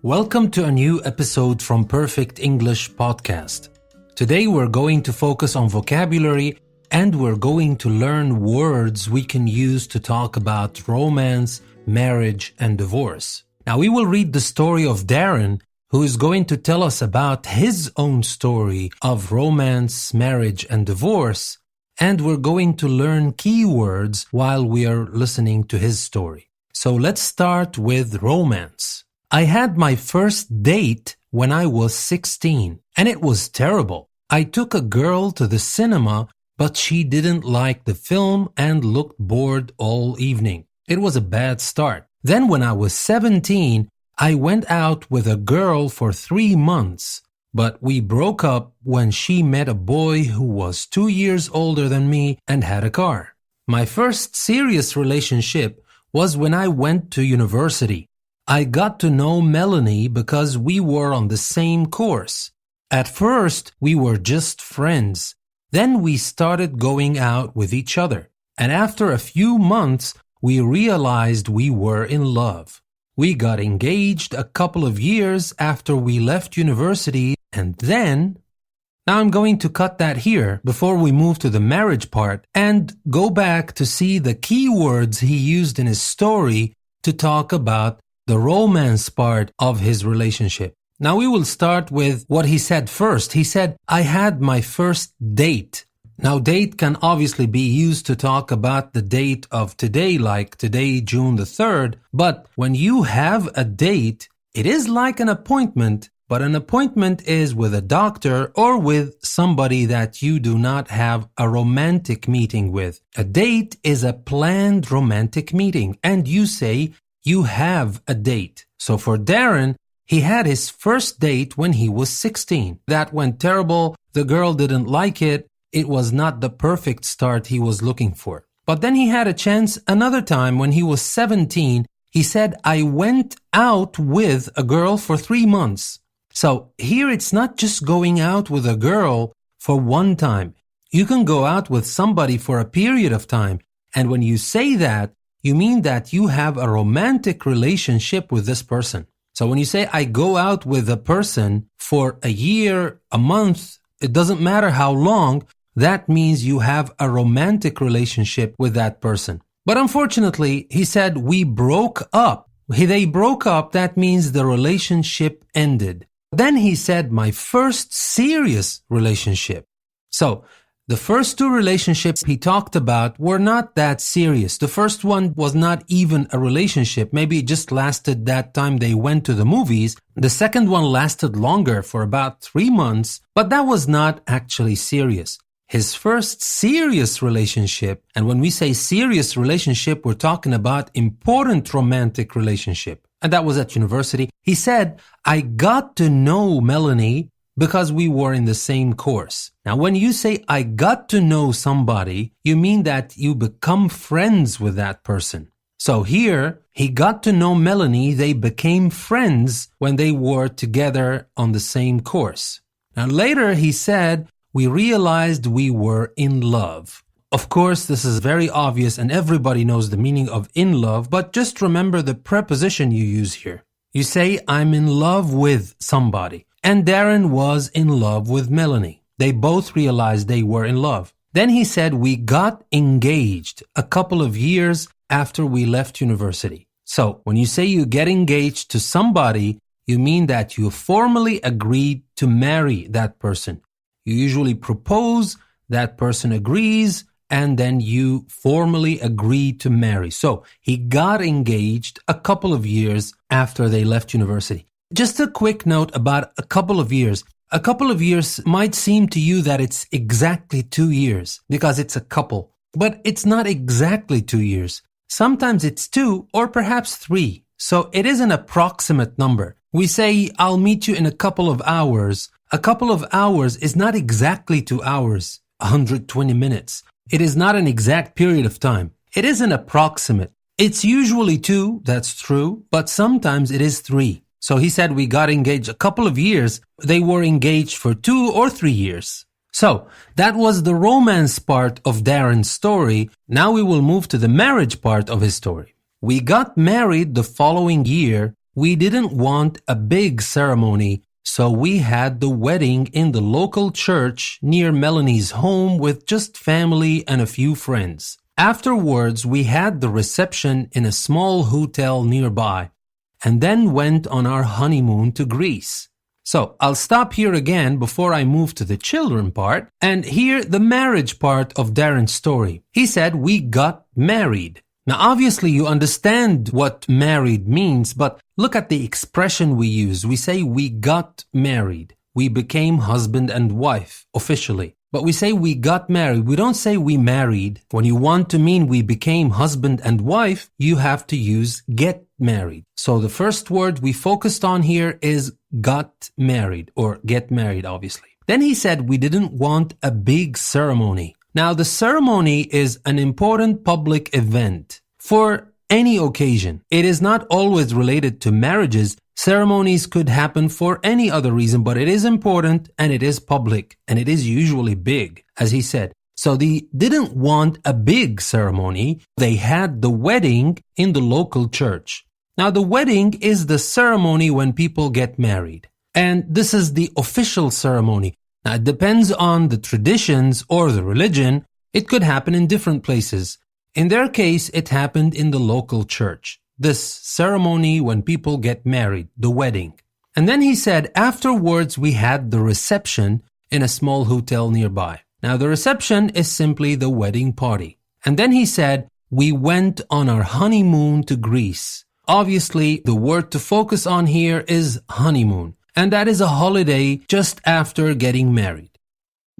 Welcome to a new episode from Perfect English Podcast. Today we're going to focus on vocabulary and we're going to learn words we can use to talk about romance, marriage, and divorce. Now we will read the story of Darren, who is going to tell us about his own story of romance, marriage, and divorce, and we're going to learn keywords while we are listening to his story. So let's start with romance. I had my first date when I was 16, and it was terrible. I took a girl to the cinema, but she didn't like the film and looked bored all evening. It was a bad start. Then when I was 17, I went out with a girl for 3 months, but we broke up when she met a boy who was 2 years older than me and had a car. My first serious relationship was when I went to university. I got to know Melanie because we were on the same course. At first, we were just friends. Then we started going out with each other. And after a few months, we realized we were in love. We got engaged a couple of years after we left university, and then... Now I'm going to cut that here before we move to the marriage part and go back to see the key words he used in his story to talk about the romance part of his relationship. Now we will start with what he said first. He said, I had my first date. Now date can obviously be used to talk about the date of today, like today, June the 3rd. But when you have a date, it is like an appointment, but an appointment is with a doctor or with somebody that you do not have a romantic meeting with. A date is a planned romantic meeting, and you say, you have a date. So for Darren, he had his first date when he was 16. That went terrible. The girl didn't like it. It was not the perfect start he was looking for. But then he had a chance another time when he was 17. He said, I went out with a girl for 3 months. So here it's not just going out with a girl for one time. You can go out with somebody for a period of time. And when you say that, you mean that you have a romantic relationship with this person. So when you say, I go out with a person for a year, a month, it doesn't matter how long, that means you have a romantic relationship with that person. But unfortunately, he said, we broke up. They broke up, that means the relationship ended. Then he said, my first serious relationship. So, the first 2 relationships he talked about were not that serious. The first one was not even a relationship. Maybe it just lasted that time they went to the movies. The second one lasted longer for about 3 months, but that was not actually serious. His first serious relationship, and when we say serious relationship, we're talking about important romantic relationship. And that was at university. He said, I got to know Melanie because we were in the same course. Now, when you say, I got to know somebody, you mean that you become friends with that person. So here, he got to know Melanie. They became friends when they were together on the same course. Now, later he said, we realized we were in love. Of course, this is very obvious and everybody knows the meaning of in love, but just remember the preposition you use here. You say, I'm in love with somebody. And Darren was in love with Melanie. They both realized they were in love. Then he said, we got engaged a couple of years after we left university. So when you say you get engaged to somebody, you mean that you formally agreed to marry that person. You usually propose, that person agrees, and then you formally agree to marry. So he got engaged a couple of years after they left university. Just a quick note about a couple of years. A couple of years might seem to you that it's exactly 2 years because it's a couple, but it's not exactly 2 years. Sometimes it's 2 or perhaps 3. So it is an approximate number. We say, I'll meet you in a couple of hours. A couple of hours is not exactly 2 hours, 120 minutes. It is not an exact period of time. It is an approximate. It's usually 2, that's true, but sometimes it is 3. So he said we got engaged a couple of years. They were engaged for 2 or 3 years. So that was the romance part of Darren's story. Now we will move to the marriage part of his story. We got married the following year. We didn't want a big ceremony, so we had the wedding in the local church near Melanie's home with just family and a few friends. Afterwards, we had the reception in a small hotel nearby and then went on our honeymoon to Greece. So I'll stop here again before I move to the children part and hear the marriage part of Darren's story. He said we got married. Now obviously you understand what married means, but look at the expression we use. We say we got married. We became husband and wife officially. But we say we got married. We don't say we married. When you want to mean we became husband and wife, you have to use get married. So the first word we focused on here is got married or get married, obviously. Then he said we didn't want a big ceremony. Now the ceremony is an important public event for any occasion. It is not always related to marriages. Ceremonies could happen for any other reason, but it is important and it is public and it is usually big, as he said. So they didn't want a big ceremony. They had the wedding in the local church. Now the wedding is the ceremony when people get married. And this is the official ceremony. Now it depends on the traditions or the religion. It could happen in different places. In their case, it happened in the local church. This ceremony when people get married, the wedding. And then he said, afterwards we had the reception in a small hotel nearby. Now the reception is simply the wedding party. And then he said, we went on our honeymoon to Greece. Obviously, the word to focus on here is honeymoon. And that is a holiday just after getting married.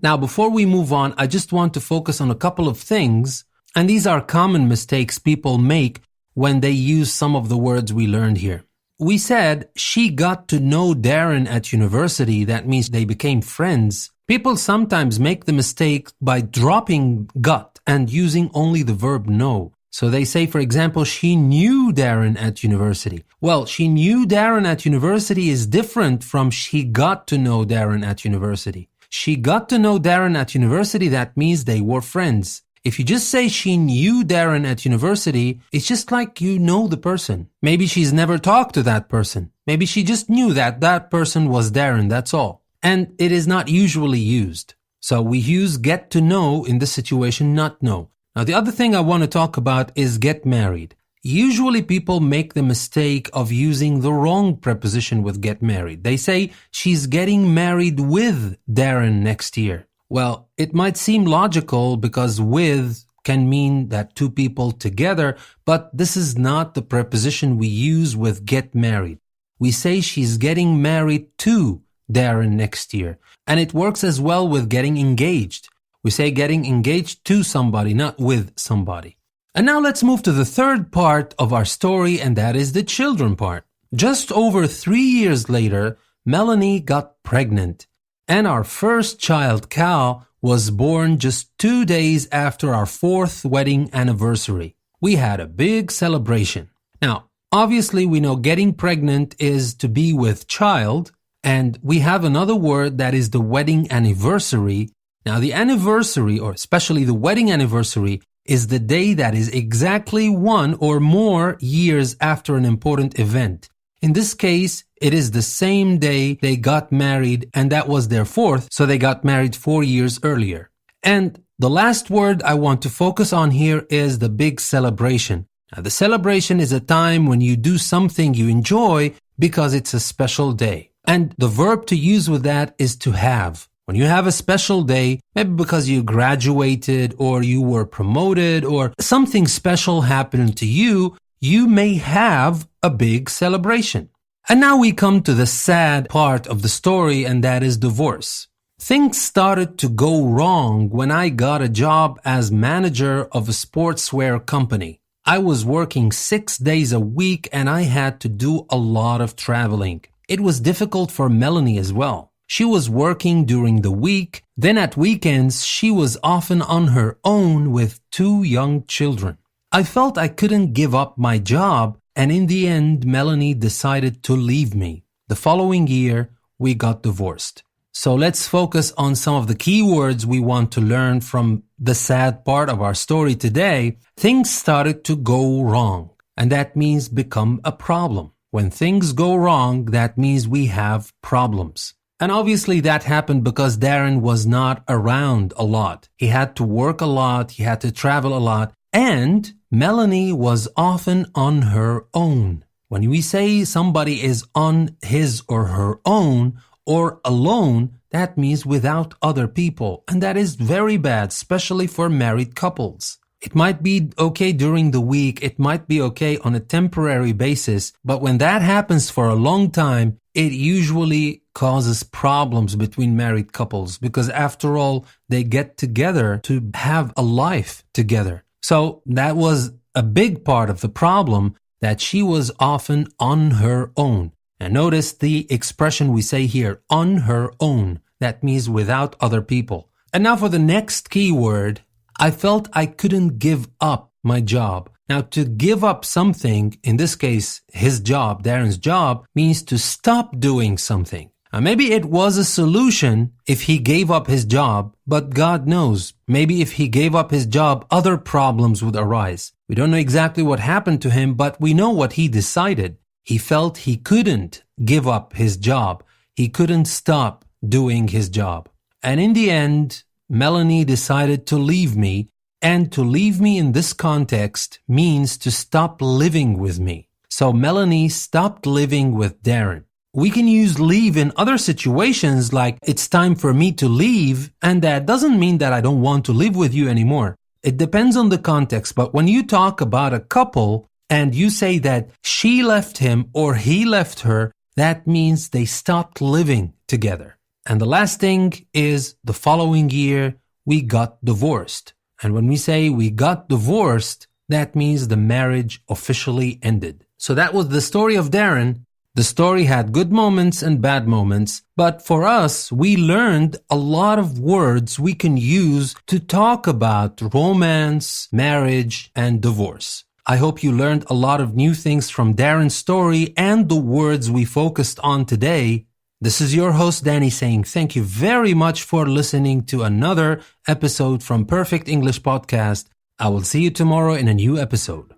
Now, before we move on, I just want to focus on a couple of things. And these are common mistakes people make when they use some of the words we learned here. We said she got to know Darren at university. That means they became friends. People sometimes make the mistake by dropping got and using only the verb know. So they say, for example, she knew Darren at university. Well, she knew Darren at university is different from she got to know Darren at university. She got to know Darren at university. That means they were friends. If you just say she knew Darren at university, it's just like you know the person. Maybe she's never talked to that person. Maybe she just knew that that person was Darren, that's all. And it is not usually used. So we use get to know in this situation, not know. Now the other thing I want to talk about is get married. Usually people make the mistake of using the wrong preposition with get married. They say she's getting married with Darren next year. Well, it might seem logical because with can mean that two people together, but this is not the preposition we use with get married. We say she's getting married to Darren next year. And it works as well with getting engaged. We say getting engaged to somebody, not with somebody. And now let's move to the third part of our story, and that is the children part. Just over 3 years later, Melanie got pregnant. And our first child, Cal, was born just 2 days after our 4th wedding anniversary. We had a big celebration. Now, obviously we know getting pregnant is to be with child, and we have another word that is the wedding anniversary. Now, the anniversary, or especially the wedding anniversary, is the day that is exactly 1 or more years after an important event. In this case, it is the same day they got married, and that was their 4th, so they got married 4 years earlier. And the last word I want to focus on here is the big celebration. Now, the celebration is a time when you do something you enjoy because it's a special day. And the verb to use with that is to have. When you have a special day, maybe because you graduated or you were promoted or something special happened to you, you may have a big celebration. And now we come to the sad part of the story, and that is divorce. Things started to go wrong when I got a job as manager of a sportswear company. I was working 6 days a week and I had to do a lot of traveling. It was difficult for Melanie as well. She was working during the week, then at weekends she was often on her own with 2 young children. I felt I couldn't give up my job, and in the end Melanie decided to leave me. The following year we got divorced. So let's focus on some of the key words we want to learn from the sad part of our story today. Things started to go wrong. and that means become a problem. When things go wrong, that means we have problems. And obviously that happened because Darren was not around a lot. He had to work a lot, he had to travel a lot, and Melanie was often on her own. When we say somebody is on his or her own or alone, that means without other people. And that is very bad, especially for married couples. It might be okay during the week, it might be okay on a temporary basis, but when that happens for a long time, it usually causes problems between married couples because after all, they get together to have a life together. So that was a big part of the problem, that she was often on her own. And notice the expression we say here, on her own. That means without other people. And now for the next key word, I felt I couldn't give up my job. Now, to give up something, in this case, his job, Darren's job, means to stop doing something. Now, maybe it was a solution if he gave up his job, but God knows, maybe if he gave up his job, other problems would arise. We don't know exactly what happened to him, but we know what he decided. He felt he couldn't give up his job. He couldn't stop doing his job. And in the end, Melanie decided to leave me, and to leave me in this context means to stop living with me. So Melanie stopped living with Darren. We can use leave in other situations like it's time for me to leave, and that doesn't mean that I don't want to live with you anymore. It depends on the context, but when you talk about a couple and you say that she left him or he left her, that means they stopped living together. And the last thing is the following year, we got divorced. And when we say we got divorced, that means the marriage officially ended. So that was the story of Darren. The story had good moments and bad moments, but for us, we learned a lot of words we can use to talk about romance, marriage, and divorce. I hope you learned a lot of new things from Darren's story and the words we focused on today. This is your host, Danny, saying thank you very much for listening to another episode from Perfect English Podcast. I will see you tomorrow in a new episode.